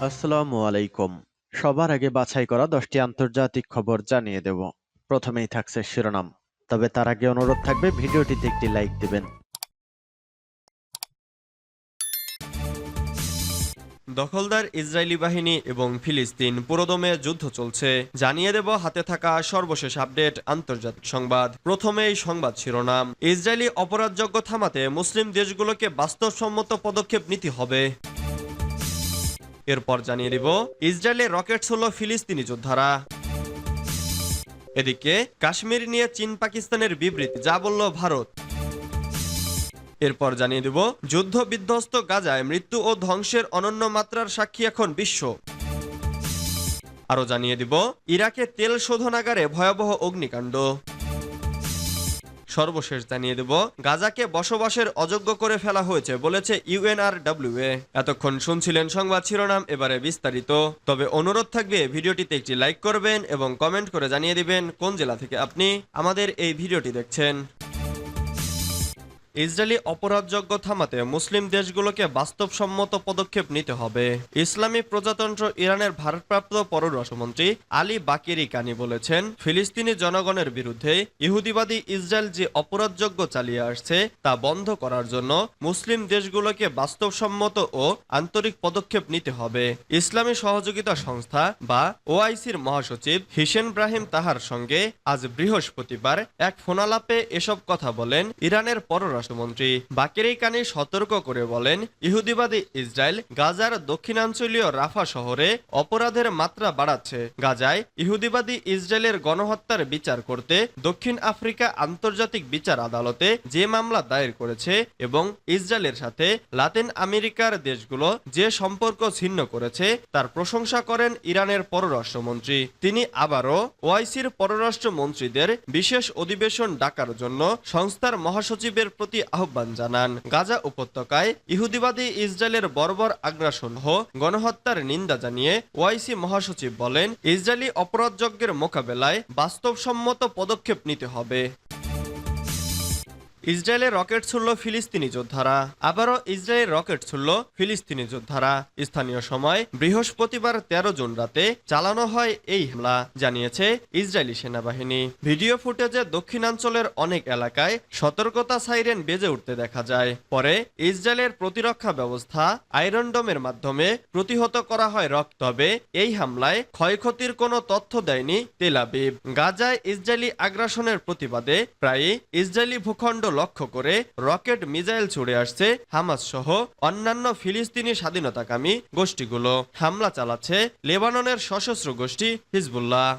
আসসালামু আলাইকুম। সবার আগে বাছাই করা 10টি আন্তর্জাতিক খবর জানিয়ে দেব। প্রথমেই থাকছে শিরোনাম। তবে তার আগে অনুরোধ থাকবে ভিডিওটিতে একটি লাইক দিবেন। দখলদার ইসরায়েলি বাহিনী এবং ফিলিস্তিন পুরোদমে যুদ্ধ চলছে, জানিয়ে দেব হাতে থাকা সর্বশেষ আপডেট আন্তর্জাতিক সংবাদ। প্রথমেই সংবাদ শিরোনাম। ইসরায়েলি অপরাধযোগ্য থামাতে মুসলিম দেশগুলোকে বাস্তবসম্মত পদক্ষেপ নিতে হবে। এরপর জানিয়ে দেব ইসরায়েলের রকেট ছিল ফিলিস্তিনি যোদ্ধারা। এদিকে কাশ্মীর নিয়ে চীন পাকিস্তানের বিবৃতি, যা বলল ভারত। এরপর জানিয়ে দেব যুদ্ধ বিধ্বস্ত গাজায় মৃত্যু ও ধ্বংসের অনন্য মাত্রার সাক্ষী এখন বিশ্ব। আরো জানিয়ে দিব ইরাকে তেল শোধনাগারে ভয়াবহ অগ্নিকাণ্ড। সর্বশেষ জানিয়ে দেব গাজাকে বসবাসের অযোগ্য করে ফেলা হয়েছে বলেছে ইউএনআরডব্লিউএ। এতক্ষণ শুনছিলেন সংবাদ শিরোনাম, এবারে বিস্তারিত। তবে অনুরোধ থাকবে ভিডিওটিতে একটি লাইক করবেন এবং কমেন্ট করে জানিয়ে দিবেন কোন জেলা থেকে আপনি আমাদের এই ভিডিওটি দেখছেন। ইসরায়েলি অপরাধযোগ্য থামাতে মুসলিম দেশগুলোকে বাস্তবসম্মত পদক্ষেপ নিতে হবে। ইসলামী প্রজাতন্ত্র ইরানের ভারপ্রাপ্ত পররাষ্ট্রমন্ত্রী আলী বাকেরি কানি বলেছেন, ফিলিস্তিনি জনগণের বিরুদ্ধে ইহুদিবাদী ইসরায়েল যে অপরাধযোগ্য চালিয়ে আসছে তা বন্ধ করার জন্য মুসলিম দেশগুলোকে বাস্তবসম্মত ও আন্তরিক পদক্ষেপ নিতে হবে। ইসলামী সহযোগিতা সংস্থা বা ওআইসির মহাসচিব হিসেন ব্রাহিম তাহার সঙ্গে আজ বৃহস্পতিবার এক ফোনালাপে এসব কথা বলেন ইরানের পররাষ্ট্রমন্ত্রী বাকেরি কানি সতর্ক করে বলেন, ইহুদিবাদী ইসরায়েল গাজার দক্ষিণাঞ্চলীয় রাফা শহরে অপরাধের মাত্রা বাড়াচ্ছে। গাজায় ইহুদিবাদী ইসরায়েলের গণহত্যার বিচার করতে দক্ষিণ আফ্রিকা আন্তর্জাতিক বিচার আদালতে যে মামলা দায়ের করেছে এবং ইসরায়েলের সাথে লাতিন আমেরিকার দেশগুলো যে সম্পর্ক ছিন্ন করেছে তার প্রশংসা করেন ইরানের পররাষ্ট্রমন্ত্রী। তিনি আবারও ওআইসির পররাষ্ট্রমন্ত্রীদের বিশেষ অধিবেশন ডাকার জন্য সংস্থার মহাসচিবের প্রতি আহ্বান জানান। গাজা উপত্যকায় ইহুদিবাদী ইসরায়েলের বর্বর আগ্রাসন ও গণহত্যার নিন্দা জানিয়ে ওআইসি মহাসচিব বলেন, ইসরায়েলি অপরাধযজ্ঞের মোকাবেলায় বাস্তবসম্মত পদক্ষেপ নিতে হবে। ইসরায়েলের রকেট ছুড়ল ফিলিস্তিনি যোদ্ধারা। আবারও ইসরায়েলের রকেট ছুড়ল ফিলিস্তিনি যোদ্ধারা। স্থানীয় সময় বৃহস্পতিবার 13 জুন রাতে চালানো হয় এই হামলা, জানিয়েছে ইসরায়েলি সেনাবাহিনী। ভিডিও ফুটেজে দক্ষিণাঞ্চলের অনেক এলাকায় সতর্কতা সাইরেন বেজে উঠতে দেখা যায়। পরে ইসরায়েলের প্রতিরক্ষা ব্যবস্থা আয়রন ডোমের মাধ্যমে প্রতিহত করা হয় রকেট। তবে এই হামলায় ক্ষয়ক্ষতির কোনো তথ্য দেয়নি তেল আবিব। গাজায় ইসরায়েলি আগ্রাসনের প্রতিবাদে প্রায়ই ইসরায়েলি ভূখণ্ড লক্ষ্য করে রকেট মিসাইল ছুড়ে আসছে হামাস সহ অন্যান্য ফিলিস্তিনি স্বাধীনতাকামী গোষ্ঠীগুলো। হামলা চালাচ্ছে লেবাননের সশস্ত্র গোষ্ঠী হিজবুল্লাহ।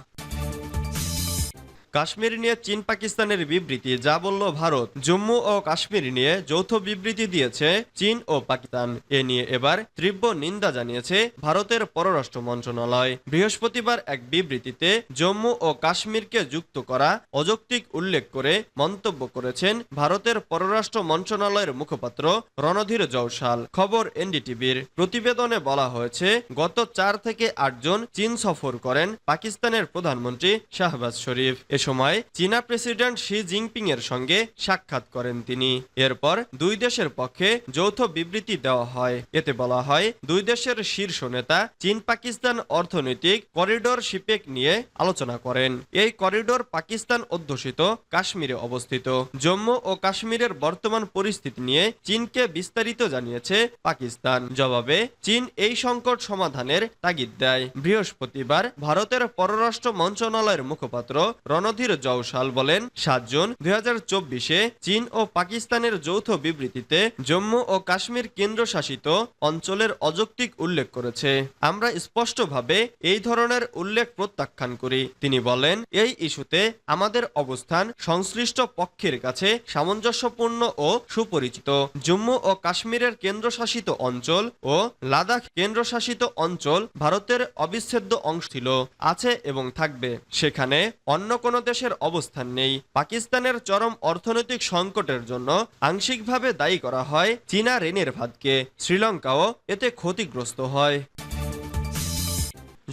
কাশ্মীর নিয়ে চীন পাকিস্তানের বিবৃতি, যা বলল ভারত। জম্মু ও কাশ্মীর নিয়ে যৌথ বিবৃতি দিয়েছে চীন ও পাকিস্তান। এ নিয়ে এবার তীব্র নিন্দা জানিয়েছে ভারতের পররাষ্ট্র মন্ত্রণালয়। বৃহস্পতিবার এক বিবৃতিতে জম্মু ও কাশ্মীরকে যুক্ত করা অযৌক্তিক উল্লেখ করে মন্তব্য করেছেন ভারতের পররাষ্ট্র মন্ত্রণালয়ের মুখপাত্র রণধীর জৌসাল। খবর এনডিটিভির। প্রতিবেদনে বলা হয়েছে, গত 4 থেকে 8 জন চীন সফর করেন পাকিস্তানের প্রধানমন্ত্রী শাহবাজ শরীফ। সময় চীনা প্রেসিডেন্ট শি জিনপিং এর সঙ্গে সাক্ষাৎ করেন তিনি। এরপর দুই দেশের পক্ষে যৌথ বিবৃতি দেওয়া হয়। এতে বলা হয়, দুই দেশের শীর্ষ নেতা চীন পাকিস্তান অর্থনৈতিক করিডোর শিপেক নিয়ে আলোচনা করেন। এই করিডোর পাকিস্তান অধ্যুষিত কাশ্মীরে অবস্থিত। জম্মু ও কাশ্মীরের বর্তমান পরিস্থিতি নিয়ে চীনকে বিস্তারিত জানিয়েছে পাকিস্তান। জবাবে চীন এই সংকট সমাধানের তাগিদ দেয়। বৃহস্পতিবার ভারতের পররাষ্ট্র মন্ত্রণালয়ের মুখপাত্র রণধীর জৌসাল বলেন, 7 জুন 2024-এ চীন ও পাকিস্তানের যৌথ বিবৃতিতে জম্মু ও কাশ্মীর কেন্দ্রশাসিত অঞ্চলের অযৌক্তিক উল্লেখ করেছে। আমরা স্পষ্টভাবে এই ধরনের উল্লেখ প্রত্যাখ্যান করি। তিনি বলেন, এই ইস্যুতে আমাদের অবস্থান সংশ্লিষ্ট পক্ষের কাছে সামঞ্জস্যপূর্ণ ও সুপরিচিত। জম্মু ও কাশ্মীরের কেন্দ্রশাসিত অঞ্চল ও লাদাখ কেন্দ্রশাসিত অঞ্চল ভারতের অবিচ্ছেদ্য অংশ ছিল, আছে এবং থাকবে। সেখানে অন্য কোনো দেশের অবস্থান নেই। পাকিস্তানের চরম অর্থনৈতিক সংকটের জন্য আংশিকভাবে দায়ী করা হয় চীনা ঋণের ফাঁদকে। শ্রীলঙ্কাও এতে ক্ষতিগ্রস্ত হয়।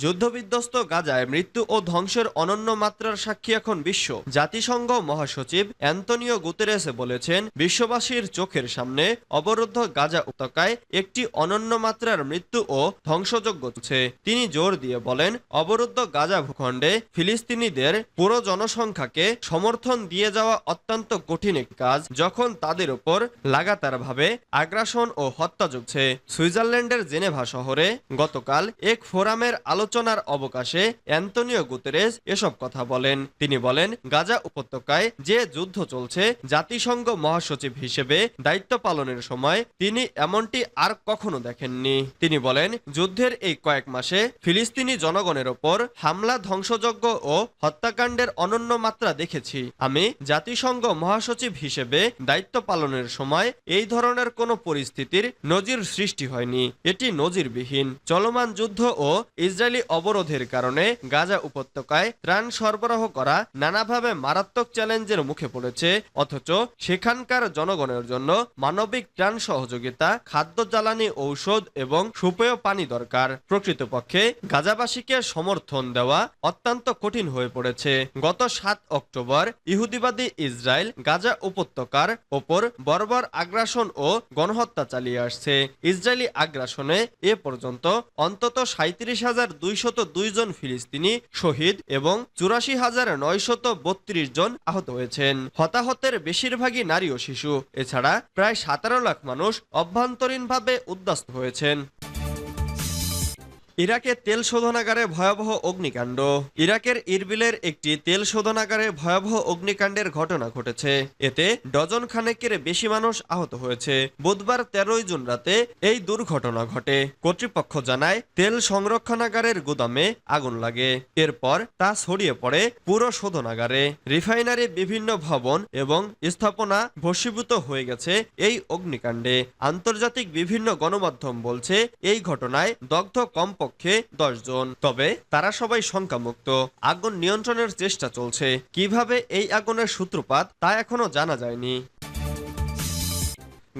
যুদ্ধবিধ্বস্ত গাজায় মৃত্যু ও ধ্বংসের অনন্য মাত্রার সাক্ষী এখন বিশ্ব। জাতিসংঘ মহাসচিব অ্যান্তনিও গুতেরেস বলেছেন, বিশ্ববাসীর চোখের সামনে অবরুদ্ধ গাজা উপত্যকায় একটি অনন্য মাত্রার মৃত্যু ও ধ্বংসযজ্ঞ চলছে। তিনি জোর দিয়ে বলেন, অবরুদ্ধ গাজা ভূখণ্ডে ফিলিস্তিনিদের পুরো জনসংখ্যাকে সমর্থন দিয়ে যাওয়া অত্যন্ত কঠিন একটি কাজ, যখন তাদের উপর লাগাতারভাবে আগ্রাসন ও হত্যা চলছে। সুইজারল্যান্ডের জেনেভা শহরে গতকাল এক ফোরামের আলোচনার অবকাশে অ্যান্তনিও গুতেরেস এসব কথা বলেন। তিনি বলেন, গাজা উপত্যকায় যে যুদ্ধ চলছে, জাতিসংঘ মহাসচিব হিসেবে দায়িত্ব পালনের সময় তিনি এমনটি আর কখনো দেখেননি। তিনি বলেন, যুদ্ধের এই কয়েক মাসে ফিলিস্তিনি জনগণের ওপর হামলা, ধ্বংসযজ্ঞ ও হত্যাকাণ্ডের অনন্য মাত্রা দেখেছি। আমি জাতিসংঘ মহাসচিব হিসেবে দায়িত্ব পালনের সময় এই ধরনের কোনো পরিস্থিতির নজির সৃষ্টি হয়নি। এটি নজিরবিহীন। চলমান যুদ্ধ ও ইসরায়েলি অবরোধের কারণে গাজা উপত্যকায় ত্রাণ সরবরাহ করা নানাভাবে মারাত্মক চ্যালেঞ্জের মুখে পড়েছে। অথচ সেখানকার জনগণের জন্য মানবিক ত্রাণ সহযোগিতা, খাদ্য, জ্বালানি, ঔষধ এবং সুপেয় পানি দরকার। প্রকৃতপক্ষে গাজাবাসীকে সমর্থন দেওয়া অত্যন্ত কঠিন হয়ে পড়েছে। গত 7 অক্টোবর ইহুদিবাদী ইসরায়েল গাজা উপত্যকার ওপর বর্বর আগ্রাসন ও গণহত্যা চালিয়ে আসছে। ইসরায়েলি আগ্রাসনে এ পর্যন্ত অন্তত 37,202 জন ফিলিস্তিনি শহীদ এবং 84,932 জন আহত হয়েছেন। হতাহতের বেশিরভাগই নারী ও শিশু। এছাড়া প্রায় 17 লাখ মানুষ অভ্যন্তরীণভাবে উদ্বাস্তু হয়েছেন। ইরাকে তেল শোধনাগারে ভয়াবহ অগ্নিকাণ্ড। ইরাকের ইরবিলের একটি তেল শোধনাগারে ভয়াবহ অগ্নিকাণ্ডের ঘটনা ঘটেছে। এতে ডজন খানেকের বেশি মানুষ আহত হয়েছে। বুধবার 13 জুন রাতে এই দুর্ঘটনা ঘটে। কর্তৃপক্ষ জানায়, তেল সংরক্ষণাগারের গুদামে আগুন লাগে। এরপর তা ছড়িয়ে পড়ে পুরো শোধনাগারে। রিফাইনারি, বিভিন্ন ভবন এবং স্থাপনা ভস্মীভূত হয়ে গেছে এই অগ্নিকাণ্ডে। আন্তর্জাতিক বিভিন্ন গণমাধ্যম বলছে, এই ঘটনায় দগ্ধ কমপক্ষে 10 জন। তবে তারা সবাই শঙ্কামুক্ত। আগুন নিয়ন্ত্রণের চেষ্টা চলছে। কিভাবে এই আগুনের সূত্রপাত তা এখনো জানা যায়নি।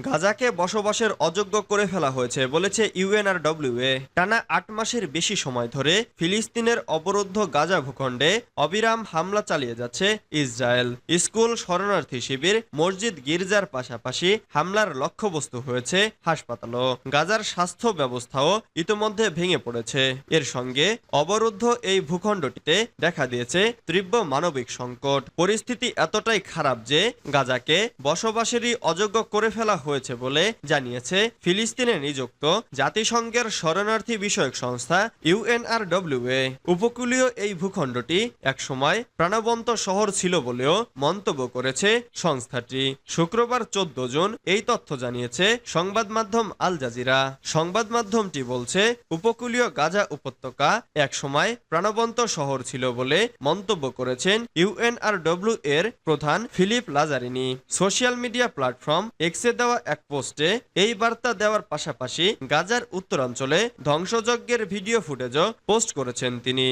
গাজাকে বসবাসের অযোগ্য করে ফেলা হয়েছে বলেছে ইউএনআরডব্লিউএ। টানা 8 মাসের বেশি সময় ধরে ফিলিস্তিনের অবরুদ্ধ গাজা ভূখণ্ডে অবিরাম হামলা চালিয়ে যাচ্ছে ইসরায়েল। স্কুল, শরণার্থী শিবির, মসজিদ, গির্জার পাশাপাশি হামলার লক্ষ্যবস্তু হয়েছে হাসপাতালও। গাজার স্বাস্থ্য ব্যবস্থাও ইতোমধ্যে ভেঙে পড়েছে। এর সঙ্গে অবরুদ্ধ এই ভূখণ্ডটিতে দেখা দিয়েছে তীব্র মানবিক সংকট। পরিস্থিতি এতটাই খারাপ যে গাজাকে বসবাসেরই অযোগ্য করে ফেলা হয়েছে বলে জানিয়েছে ফিলিস্তিনে নিযুক্ত জাতিসংঘের শরণার্থী বিষয়ক সংস্থা ইউএনআরডব্লিউএ। উপকূলীয় এই ভূখণ্ডটি একসময় প্রাণবন্ত শহর ছিল বলেও মন্তব্য করেছে সংস্থাটি। শুক্রবার 14 জুন এই তথ্য জানিয়েছে সংবাদ মাধ্যম আল জাজিরা। সংবাদ মাধ্যমটি বলছে, উপকূলীয় গাজা উপত্যকা একসময় প্রাণবন্ত শহর ছিল বলে মন্তব্য করেছেন ইউএনআরডব্লিউ এর প্রধান ফিলিপ লাজারিনি। সোশ্যাল মিডিয়া প্ল্যাটফর্ম এক্সে দেওয়া এক পোস্টে এই বার্তা দেওয়ার পাশাপাশি গাজার উত্তরাঞ্চলে ধ্বংসযজ্ঞের ভিডিও ফুটেজও পোস্ট করেছেন তিনি।